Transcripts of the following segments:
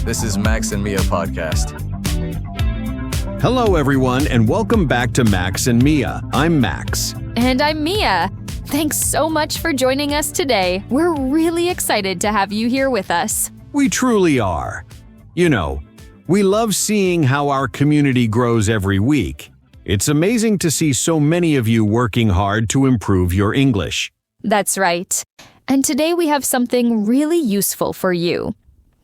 This is Max and Mia podcast. Hello, everyone, and welcome back to Max and Mia. I'm Max. And I'm Mia. Thanks so much for joining us today. We're really excited to have you here with us. We truly are. You know, we love seeing how our community grows every week. It's amazing to see so many of you working hard to improve your English. That's right. And today we have something really useful for you.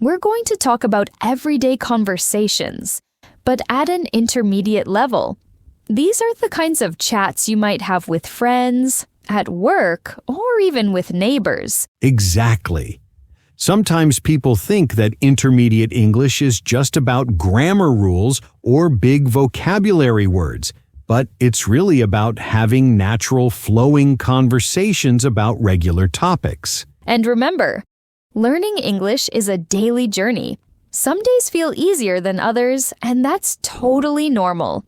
We're going to talk about everyday conversations, but at an intermediate level. These are the kinds of chats you might have with friends, at work, or even with neighbors. Exactly. Sometimes people think that intermediate English is just about grammar rules or big vocabulary words, but it's really about having natural, flowing conversations about regular topics. And remember, learning English is a daily journey. Some days feel easier than others, and that's totally normal.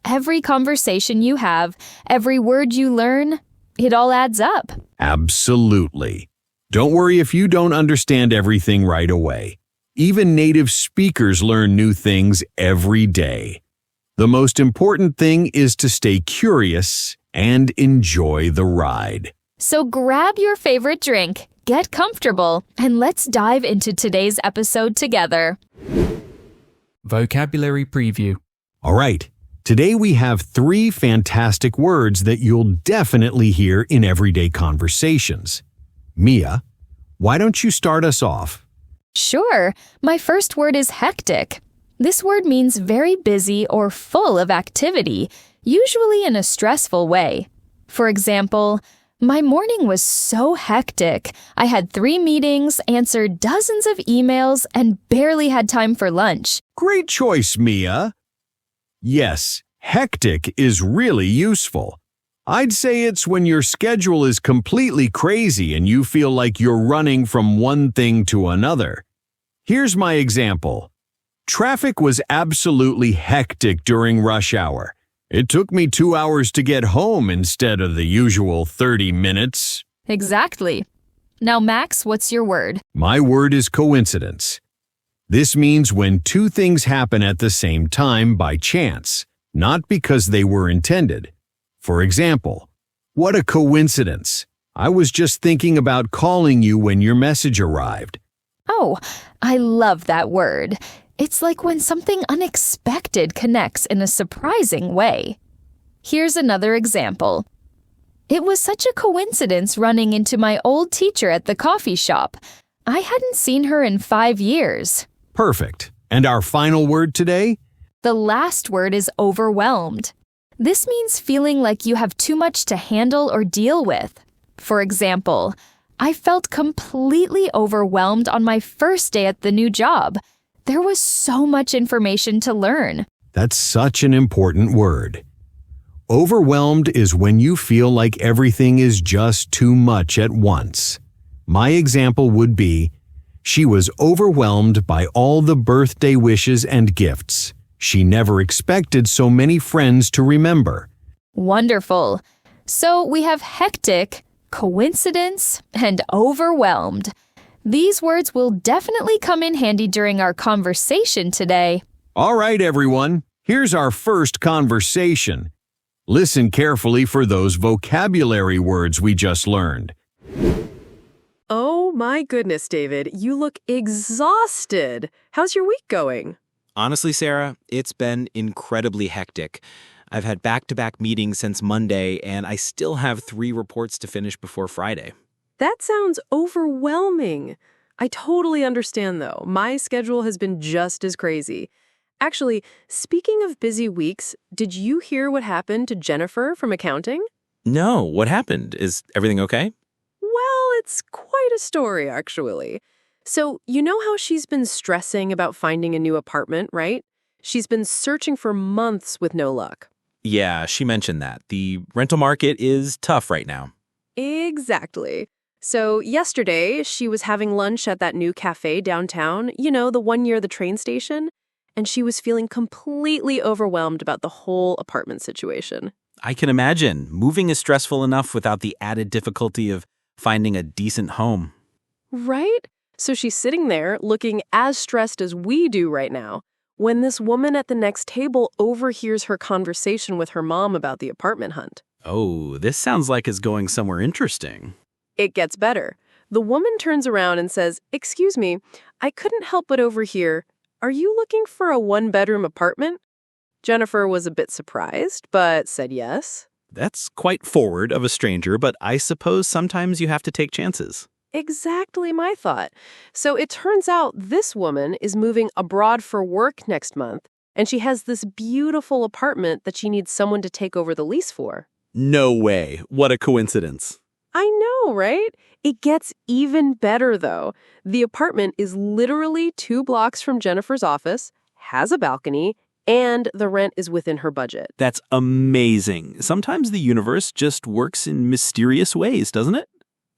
Every conversation you have, every word you learn, it all adds up. Absolutely. Don't worry if you don't understand everything right away. Even native speakers learn new things every day. The most important thing is to stay curious and enjoy the ride. So grab your favorite drink, get comfortable, and let's dive into today's episode together. Vocabulary preview. All right, today we have 3 fantastic words that you'll definitely hear in everyday conversations. Mia, why don't you start us off? Sure. My first word is hectic. This word means very busy or full of activity, usually in a stressful way. For example, my morning was so hectic. I had 3 meetings, answered dozens of emails, and barely had time for lunch. Great choice, Mia. Yes, hectic is really useful. I'd say it's when your schedule is completely crazy and you feel like you're running from one thing to another. Here's my example. Traffic was absolutely hectic during rush hour. It took me 2 hours to get home instead of the usual 30 minutes. Exactly. Now, Max, what's your word? My word is coincidence. This means when 2 things happen at the same time by chance, not because they were intended. For example, what a coincidence. I was just thinking about calling you when your message arrived. Oh, I love that word. It's like when something unexpected connects in a surprising way. Here's another example. It was such a coincidence running into my old teacher at the coffee shop. I hadn't seen her in 5 years. Perfect. And our final word today? The last word is overwhelmed. This means feeling like you have too much to handle or deal with. For example, I felt completely overwhelmed on my first day at the new job. There was so much information to learn. That's such an important word. Overwhelmed is when you feel like everything is just too much at once. My example would be, she was overwhelmed by all the birthday wishes and gifts. She never expected so many friends to remember. Wonderful. So we have hectic, coincidence, and overwhelmed. These words will definitely come in handy during our conversation today. All right, everyone. Here's our first conversation. Listen carefully for those vocabulary words we just learned. Oh my goodness, David, you look exhausted. How's your week going? Honestly, Sarah, it's been incredibly hectic. I've had back-to-back meetings since Monday, and I still have 3 reports to finish before Friday. That sounds overwhelming. I totally understand, though. My schedule has been just as crazy. Actually, speaking of busy weeks, did you hear what happened to Jennifer from accounting? No, what happened? Is everything okay? Well, it's quite a story, actually. So, you know how she's been stressing about finding a new apartment, right? She's been searching for months with no luck. Yeah, she mentioned that. The rental market is tough right now. Exactly. So yesterday, she was having lunch at that new cafe downtown, you know, the one near the train station, and she was feeling completely overwhelmed about the whole apartment situation. I can imagine. Moving is stressful enough without the added difficulty of finding a decent home. Right? So she's sitting there looking as stressed as we do right now when this woman at the next table overhears her conversation with her mom about the apartment hunt. Oh, this sounds like it's going somewhere interesting. It gets better. The woman turns around and says, "Excuse me, I couldn't help but overhear. Are you looking for a one-bedroom apartment?" Jennifer was a bit surprised, but said yes. That's quite forward of a stranger, but I suppose sometimes you have to take chances. Exactly my thought. So it turns out this woman is moving abroad for work next month, and she has this beautiful apartment that she needs someone to take over the lease for. No way. What a coincidence. I know, right? It gets even better, though. The apartment is literally 2 blocks from Jennifer's office, has a balcony, and the rent is within her budget. That's amazing. Sometimes the universe just works in mysterious ways, doesn't it?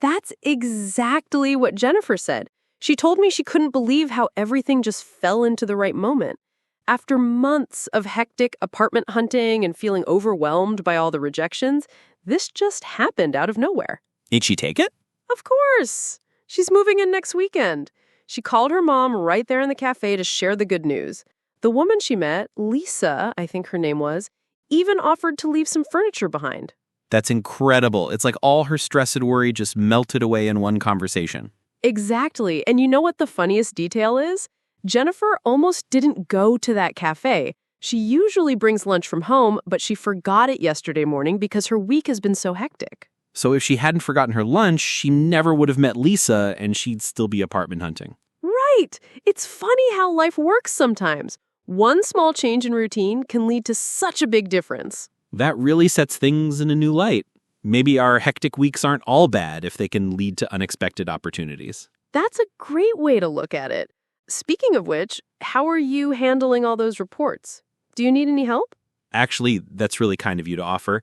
That's exactly what Jennifer said. She told me she couldn't believe how everything just fell into the right moment. After months of hectic apartment hunting and feeling overwhelmed by all the rejections, this just happened out of nowhere. Did she take it? Of course. She's moving in next weekend. She called her mom right there in the cafe to share the good news. The woman she met, Lisa, I think her name was, even offered to leave some furniture behind. That's incredible. It's like all her stress and worry just melted away in one conversation. Exactly. And you know what the funniest detail is? Jennifer almost didn't go to that cafe. She usually brings lunch from home, but she forgot it yesterday morning because her week has been so hectic. So if she hadn't forgotten her lunch, she never would have met Lisa and she'd still be apartment hunting. Right. It's funny how life works sometimes. One small change in routine can lead to such a big difference. That really sets things in a new light. Maybe our hectic weeks aren't all bad if they can lead to unexpected opportunities. That's a great way to look at it. Speaking of which, how are you handling all those reports? Do you need any help? Actually, that's really kind of you to offer.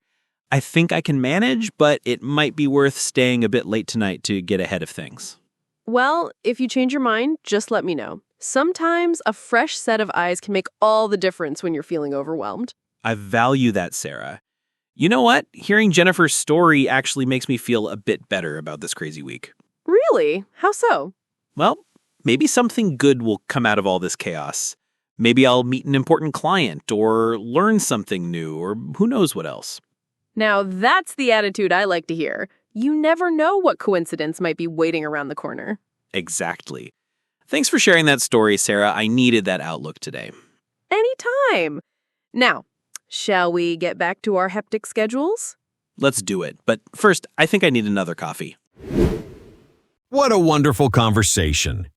I think I can manage, but it might be worth staying a bit late tonight to get ahead of things. Well, if you change your mind, just let me know. Sometimes a fresh set of eyes can make all the difference when you're feeling overwhelmed. I value that, Sarah. You know what? Hearing Jennifer's story actually makes me feel a bit better about this crazy week. Really? How so? Well, maybe something good will come out of all this chaos. Maybe I'll meet an important client or learn something new or who knows what else. Now that's the attitude I like to hear. You never know what coincidence might be waiting around the corner. Exactly. Thanks for sharing that story, Sarah. I needed that outlook today. Anytime. Now, shall we get back to our hectic schedules? Let's do it. But first, I think I need another coffee. What a wonderful conversation.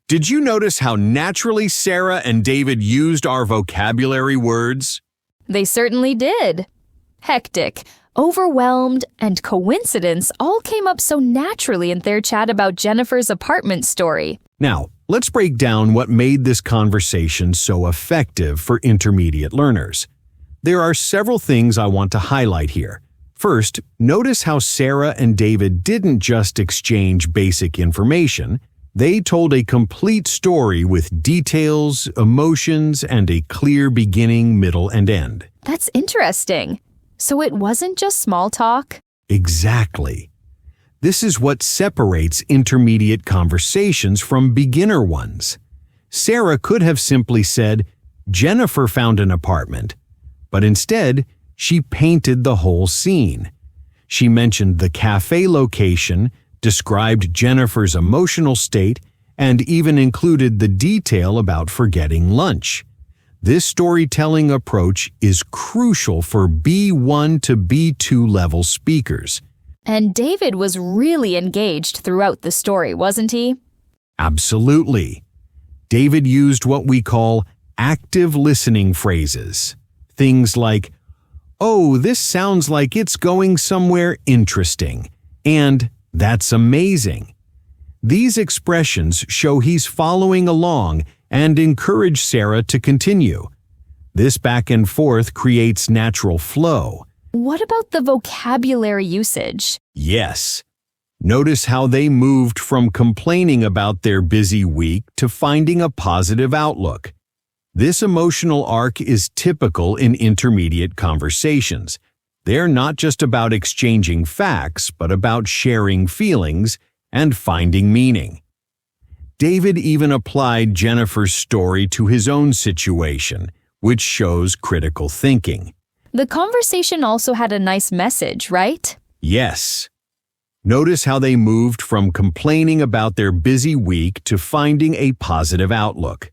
Did you notice how naturally Sarah and David used our vocabulary words? They certainly did. Hectic, overwhelmed, and coincidence all came up so naturally in their chat about Jennifer's apartment story. Now, let's break down what made this conversation so effective for intermediate learners. There are several things I want to highlight here. First, notice how Sarah and David didn't just exchange basic information. They told a complete story with details, emotions, and a clear beginning, middle, and end. That's interesting. So it wasn't just small talk? Exactly. This is what separates intermediate conversations from beginner ones. Sarah could have simply said, "Jennifer found an apartment," but instead, she painted the whole scene. She mentioned the cafe location, described Jennifer's emotional state, and even included the detail about forgetting lunch. This storytelling approach is crucial for B1 to B2 level speakers. And David was really engaged throughout the story, wasn't he? Absolutely. David used what we call active listening phrases. Things like, "Oh, this sounds like it's going somewhere interesting," and "That's amazing." These expressions show he's following along and encourage Sarah to continue. This back and forth creates natural flow. What about the vocabulary usage? Yes. Notice how they moved from complaining about their busy week to finding a positive outlook. This emotional arc is typical in intermediate conversations. They're not just about exchanging facts, but about sharing feelings and finding meaning. David even applied Jennifer's story to his own situation, which shows critical thinking. The conversation also had a nice message, right? Yes. Notice how they moved from complaining about their busy week to finding a positive outlook.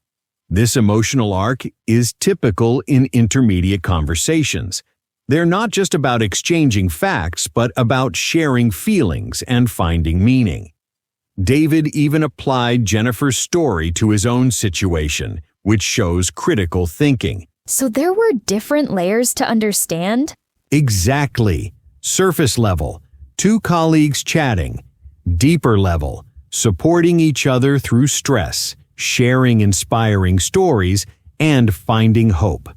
This emotional arc is typical in intermediate conversations. They're not just about exchanging facts, but about sharing feelings and finding meaning. David even applied Jennifer's story to his own situation, which shows critical thinking. So there were different layers to understand? Exactly. Surface level, two colleagues chatting. Deeper level, supporting each other through stress, sharing inspiring stories, and finding hope.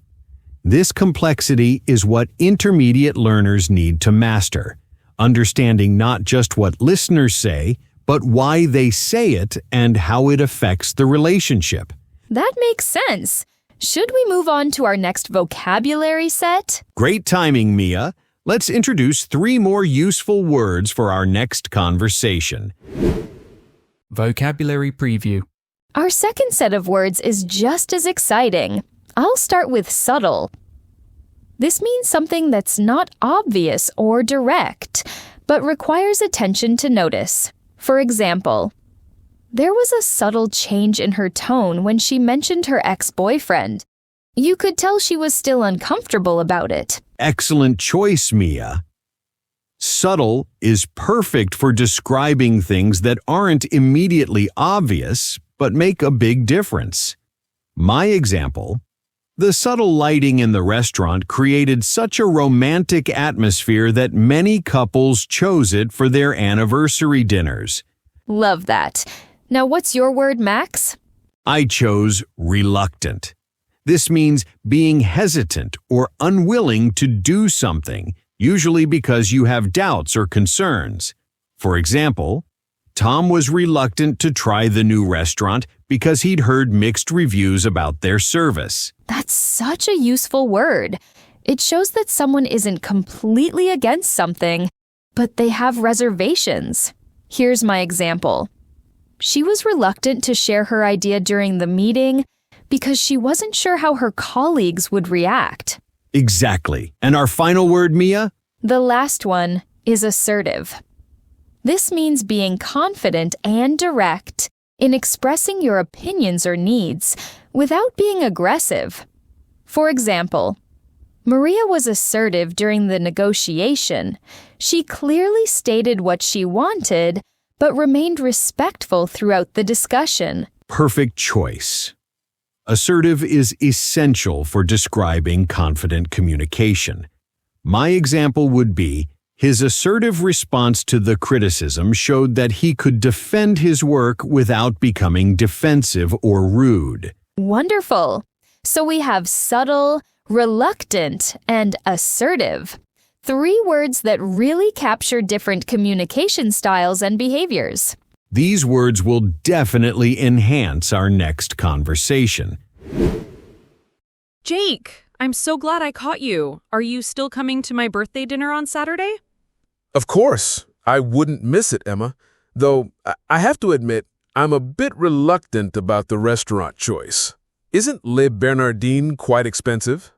This complexity is what intermediate learners need to master, understanding not just what listeners say, but why they say it and how it affects the relationship. That makes sense. Should we move on to our next vocabulary set? Great timing, Mia. Let's introduce 3 more useful words for our next conversation. Vocabulary preview. Our second set of words is just as exciting. I'll start with subtle. This means something that's not obvious or direct, but requires attention to notice. For example, there was a subtle change in her tone when she mentioned her ex-boyfriend. You could tell she was still uncomfortable about it. Excellent choice, Mia. Subtle is perfect for describing things that aren't immediately obvious, but make a big difference. My example: the subtle lighting in the restaurant created such a romantic atmosphere that many couples chose it for their anniversary dinners. Love that. Now what's your word, Max? I chose reluctant. This means being hesitant or unwilling to do something, usually because you have doubts or concerns. For example, Tom was reluctant to try the new restaurant because he'd heard mixed reviews about their service. That's such a useful word. It shows that someone isn't completely against something, but they have reservations. Here's my example. She was reluctant to share her idea during the meeting because she wasn't sure how her colleagues would react. Exactly. And our final word, Mia? The last one is assertive. This means being confident and direct in expressing your opinions or needs without being aggressive. For example, Maria was assertive during the negotiation. She clearly stated what she wanted, but remained respectful throughout the discussion. Perfect choice. Assertive is essential for describing confident communication. My example would be, his assertive response to the criticism showed that he could defend his work without becoming defensive or rude. Wonderful. So we have subtle, reluctant, and assertive. 3 words that really capture different communication styles and behaviors. These words will definitely enhance our next conversation. Jake, I'm so glad I caught you. Are you still coming to my birthday dinner on Saturday? Of course. I wouldn't miss it, Emma. Though, I have to admit, I'm a bit reluctant about the restaurant choice. Isn't Le Bernardin quite expensive?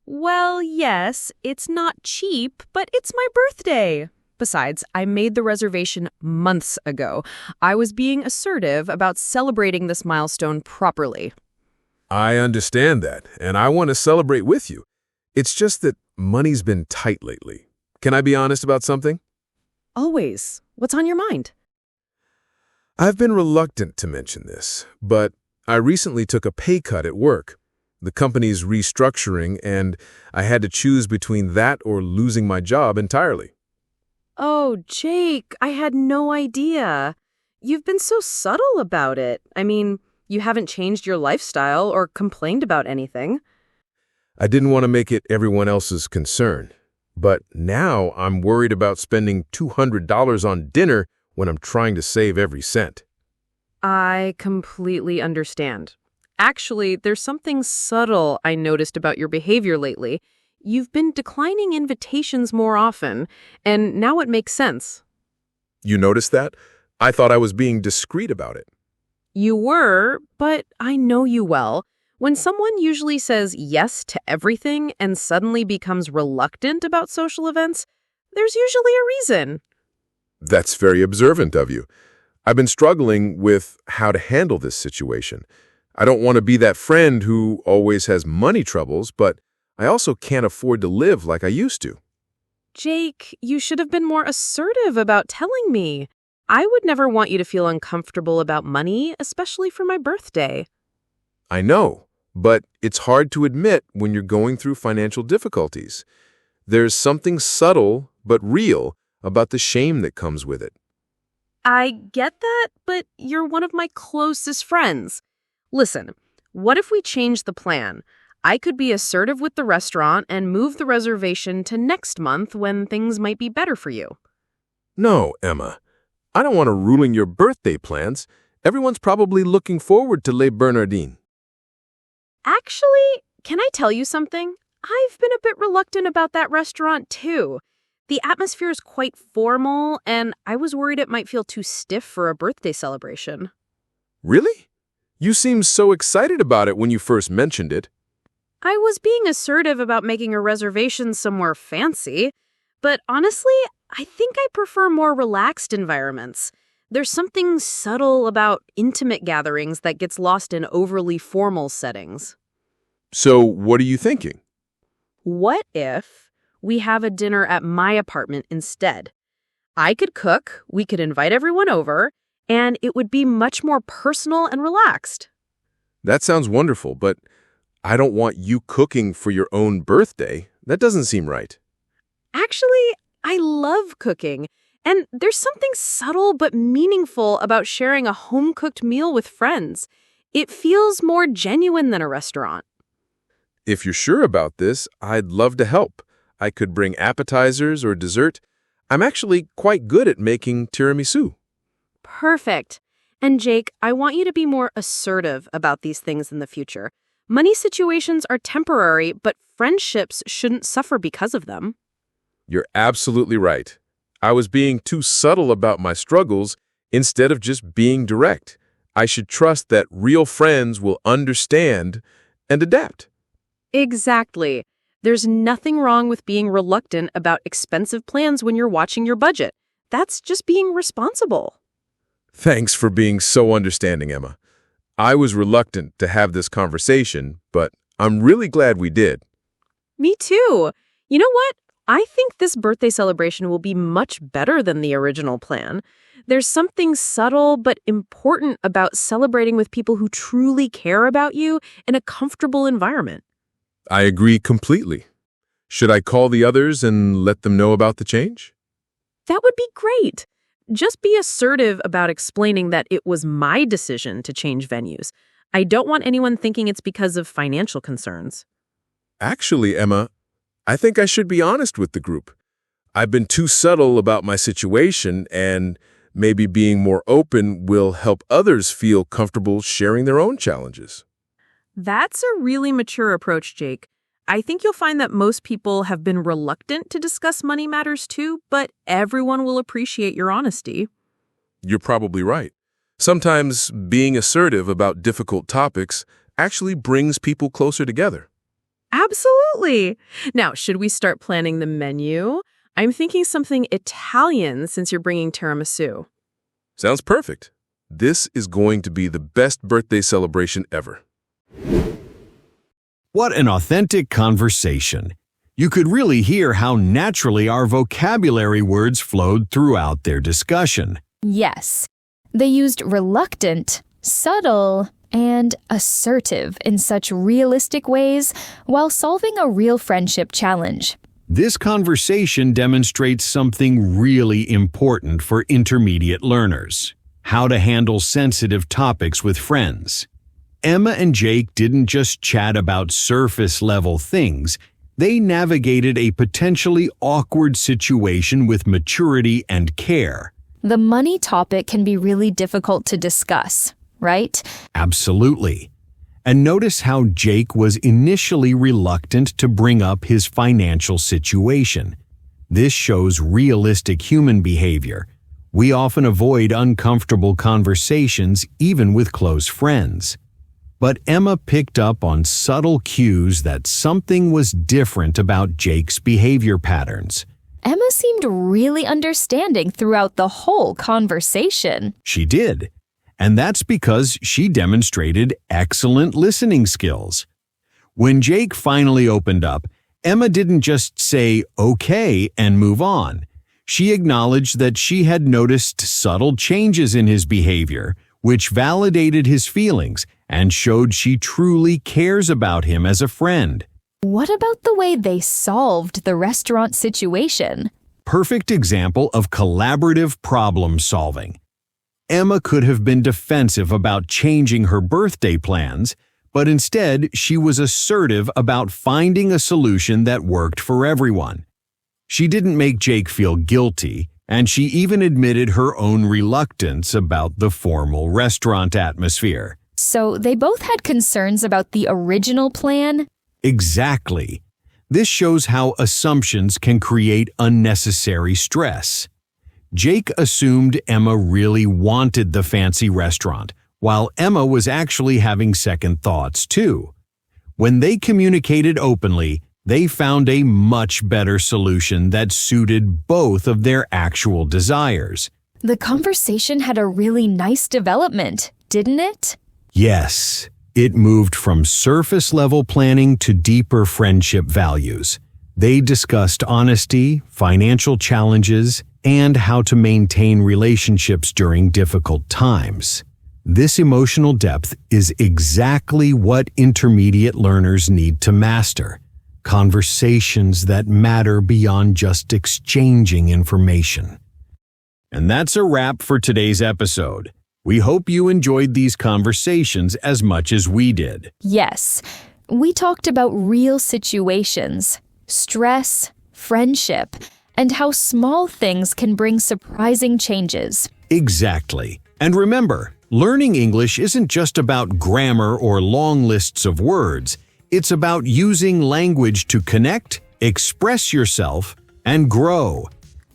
Well, yes, it's not cheap, but it's my birthday. Besides, I made the reservation months ago. I was being assertive about celebrating this milestone properly. I understand that, and I want to celebrate with you. It's just that money's been tight lately. Can I be honest about something? Always. What's on your mind? I've been reluctant to mention this, but I recently took a pay cut at work. The company's restructuring, and I had to choose between that or losing my job entirely. Oh, Jake, I had no idea. You've been so subtle about it. I mean, you haven't changed your lifestyle or complained about anything. I didn't want to make it everyone else's concern. But now I'm worried about spending $200 on dinner when I'm trying to save every cent. I completely understand. Actually, there's something subtle I noticed about your behavior lately. You've been declining invitations more often, and now it makes sense. You noticed that? I thought I was being discreet about it. You were, but I know you well. When someone usually says yes to everything and suddenly becomes reluctant about social events, there's usually a reason. That's very observant of you. I've been struggling with how to handle this situation. I don't want to be that friend who always has money troubles, but I also can't afford to live like I used to. Jake, you should have been more assertive about telling me. I would never want you to feel uncomfortable about money, especially for my birthday. I know, but it's hard to admit when you're going through financial difficulties. There's something subtle but real about the shame that comes with it. I get that, but you're one of my closest friends. Listen, what if we change the plan? I could be assertive with the restaurant and move the reservation to next month when things might be better for you. No, Emma. I don't want to ruin your birthday plans. Everyone's probably looking forward to Les Bernardines. Actually, can I tell you something? I've been a bit reluctant about that restaurant, too. The atmosphere is quite formal, and I was worried it might feel too stiff for a birthday celebration. Really? You seemed so excited about it when you first mentioned it. I was being assertive about making a reservation somewhere fancy, but honestly, I think I prefer more relaxed environments. There's something subtle about intimate gatherings that gets lost in overly formal settings. So what are you thinking? What if we have a dinner at my apartment instead? I could cook, we could invite everyone over, and it would be much more personal and relaxed. That sounds wonderful, but I don't want you cooking for your own birthday. That doesn't seem right. Actually, I love cooking, and there's something subtle but meaningful about sharing a home-cooked meal with friends. It feels more genuine than a restaurant. If you're sure about this, I'd love to help. I could bring appetizers or dessert. I'm actually quite good at making tiramisu. Perfect. And Jake, I want you to be more assertive about these things in the future. Money situations are temporary, but friendships shouldn't suffer because of them. You're absolutely right. I was being too subtle about my struggles instead of just being direct. I should trust that real friends will understand and adapt. Exactly. There's nothing wrong with being reluctant about expensive plans when you're watching your budget. That's just being responsible. Thanks for being so understanding, Emma. I was reluctant to have this conversation, but I'm really glad we did. Me too. You know what? I think this birthday celebration will be much better than the original plan. There's something subtle but important about celebrating with people who truly care about you in a comfortable environment. I agree completely. Should I call the others and let them know about the change? That would be great. Just be assertive about explaining that it was my decision to change venues. I don't want anyone thinking it's because of financial concerns. Actually, Emma, I think I should be honest with the group. I've been too subtle about my situation, and maybe being more open will help others feel comfortable sharing their own challenges. That's a really mature approach, Jake. I think you'll find that most people have been reluctant to discuss money matters too, but everyone will appreciate your honesty. You're probably right. Sometimes being assertive about difficult topics actually brings people closer together. Absolutely. Now, should we start planning the menu? I'm thinking something Italian since you're bringing tiramisu. Sounds perfect. This is going to be the best birthday celebration ever. What an authentic conversation. You could really hear how naturally our vocabulary words flowed throughout their discussion. Yes. They used reluctant, subtle, and assertive in such realistic ways while solving a real friendship challenge. This conversation demonstrates something really important for intermediate learners: how to handle sensitive topics with friends. Emma and Jake didn't just chat about surface-level things. They navigated a potentially awkward situation with maturity and care. The money topic can be really difficult to discuss, right? Absolutely. And notice how Jake was initially reluctant to bring up his financial situation. This shows realistic human behavior. We often avoid uncomfortable conversations even with close friends. But Emma picked up on subtle cues that something was different about Jake's behavior patterns. Emma seemed really understanding throughout the whole conversation. She did. And that's because she demonstrated excellent listening skills. When Jake finally opened up, Emma didn't just say, "okay," and move on. She acknowledged that she had noticed subtle changes in his behavior, which validated his feelings and showed she truly cares about him as a friend. What about the way they solved the restaurant situation? Perfect example of collaborative problem solving. Emma could have been defensive about changing her birthday plans, but instead she was assertive about finding a solution that worked for everyone. She didn't make Jake feel guilty, and she even admitted her own reluctance about the formal restaurant atmosphere. So they both had concerns about the original plan? Exactly. This shows how assumptions can create unnecessary stress. Jake assumed Emma really wanted the fancy restaurant, while Emma was actually having second thoughts too. When they communicated openly, they found a much better solution that suited both of their actual desires. The conversation had a really nice development, didn't it? Yes, it moved from surface-level planning to deeper friendship values. They discussed honesty, financial challenges, and how to maintain relationships during difficult times. This emotional depth is exactly what intermediate learners need to master. Conversations that matter beyond just exchanging information. And that's a wrap for today's episode. We hope you enjoyed these conversations as much as we did. Yes, we talked about real situations, stress, friendship, and how small things can bring surprising changes. Exactly. And remember, learning English isn't just about grammar or long lists of words. It's about using language to connect, express yourself, and grow.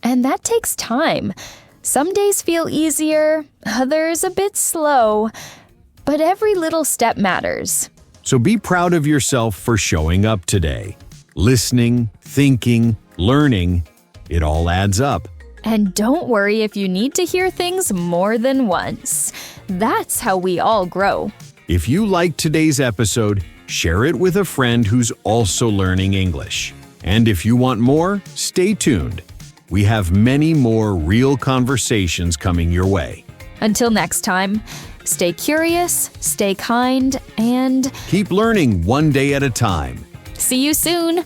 And that takes time. Some days feel easier, others a bit slow. But every little step matters. So be proud of yourself for showing up today. Listening, thinking, learning, it all adds up. And don't worry if you need to hear things more than once. That's how we all grow. If you liked today's episode, share it with a friend who's also learning English. And if you want more, stay tuned. We have many more real conversations coming your way. Until next time, stay curious, stay kind, and keep learning one day at a time. see you soon!